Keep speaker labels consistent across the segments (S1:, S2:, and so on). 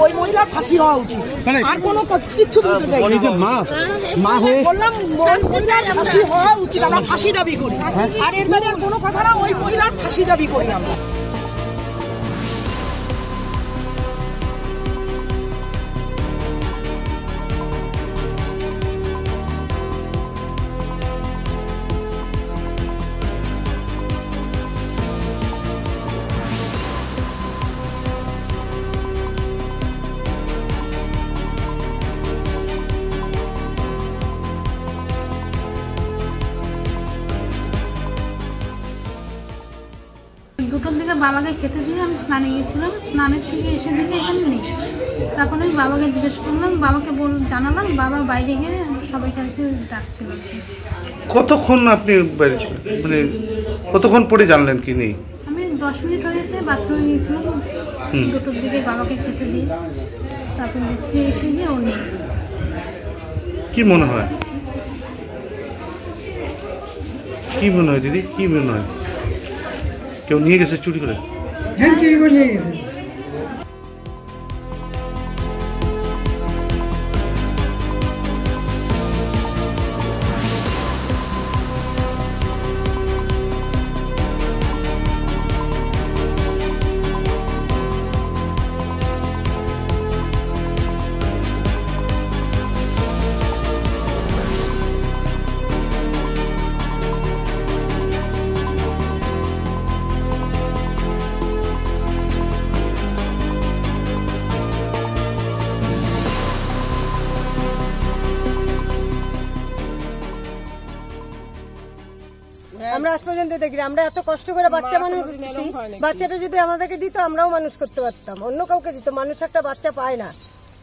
S1: ওই মহিলার ফাঁসি হওয়া উচিত, আর কোনো কিচ্ছু বলতে চাই না। মা হয়ে বললাম মহিলার ফাঁসি হওয়া উচিত, আমরা ফাঁসি দাবি করি। আর এর বাইরে আর কোনো কথা না, ওই মহিলার ফাঁসি দাবি করি আমরা।
S2: দুটোর দিকে বাবাকে খেতে দিয়ে আমি স্নানে গিয়েছিলাম, স্নানের থেকে এসে দেখে এখানে নেই। তখন আমি বাবাকে জিজ্ঞেস করলাম, বাবাকে জানালাম, বাবা বাইরে গিয়ে সবাইকে আর কি ডাকছিল।
S3: কতক্ষণ আপনি বাইরে ছিলেন, মানে কতক্ষণ পরে জানলেন কি নেই?
S2: আমি 10 মিনিট হয়ে গেছে, বাথরুমে গিয়েছিলাম দুটোর দিকে বাবাকে খেতে দিয়ে, তারপর দেখছি এসে যে ও নেই।
S3: কি মনে হয়, কি মনে হয় দিদি, কি মনে হয়? কেউ নিয়ে গেছে চুরি করে?
S1: হ্যাঁ, চুরি করে নিয়ে গেছে।
S4: আমরা আজ পর্যন্ত দেখি, আমরা এত কষ্ট করে বাচ্চা মানুষ করছি, বাচ্চাটা যদি আমাদেরকে দিত আমরাও মানুষ করতে পারতাম, অন্য কাউকে দিত। মানুষ একটা বাচ্চা পায় না,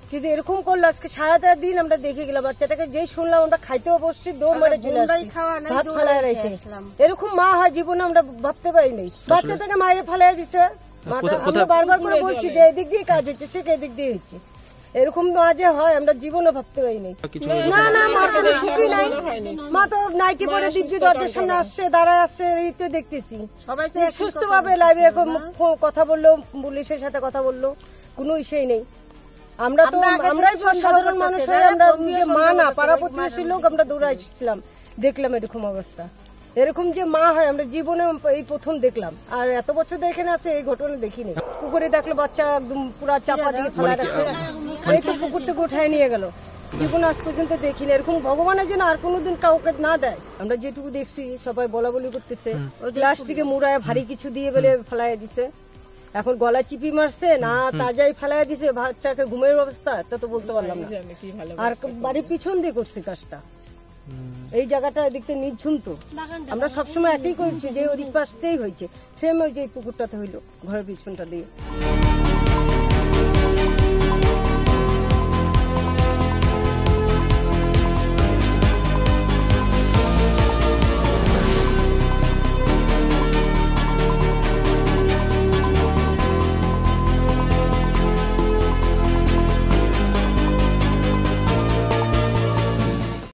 S4: কিন্তু এরকম করলো। আজকে সারাটা দিন আমরা দেখে গেলাম বাচ্চাটাকে, যেই শুনলাম আমরা খাইতেও বসছি, দৌড় মারে চলে আসছি, ভাত ফালায় রেখে। এরকম মা হয় জীবনে আমরা ভাবতে পারিনি। বাচ্চাটাকে মায়ের ফালায় দিছে, আমরা বারবার করে বলছি যে এদিক দিয়ে কাজ হচ্ছে, সে এদিক দিয়ে হচ্ছে। এরকম মা যে হয় আমরা জীবনে ভাবতে পারিনি। না না, মার কোনো সুখী নাই। মা তো নাইটি পরে দিব্যি দরজার সামনে আসছে, দাঁড়ায় আসছে, এই তো দেখতেছি। সবাই সুস্থ ভাবে লাইভে কথা বললো, পুলিশের সাথে কথা বললো, কোনো ইসেই নেই। আমরা তো আমরাই সাধারণ মানুষ হয়ে আমরা যে মা না, পাড়া প্রতিবেশীর লোক আমরা দৌড়ে আসছিলাম, দেখলাম এরকম অবস্থা। এরকম যে মা হয় আমরা জীবনে এই প্রথম দেখলাম। আর এত বছর দেখে না আছে এই ঘটনা দেখিনি। পুকুরে দেখলো বাচ্চা একদম পুরা চাপা দিয়ে ফেলা রাখছে, এই তো পুকুর থেকে উঠায় নিয়ে গেল। জীবন আজ পর্যন্ত দেখিনি এরকম। ভগবানের জন্য আর কোনোদিন কাউকে না দেয়। আমরা যেটুকু দেখছি সবাই বলা বলি করতেছে, প্লাস্টিকে মুড়ায় ভারী কিছু দিয়ে বলে ফেলাই দিছে। এখন গলা চিপি মারছে না তাজাই ফেলাই দিছে, বাচ্চাকে ঘুমের অবস্থা তা তো বলতে পারলাম না। আর বাড়ির পিছন দিয়ে করছে কাজটা। এই জায়গাটা এদিকতে নির্ঝুম, তো আমরা সবসময় একই করছি যে ওদিক পাশটাই হয়েছে, সেম ওই যে পুকুরটাতে হইলো ঘরের পিছনটা দিয়ে।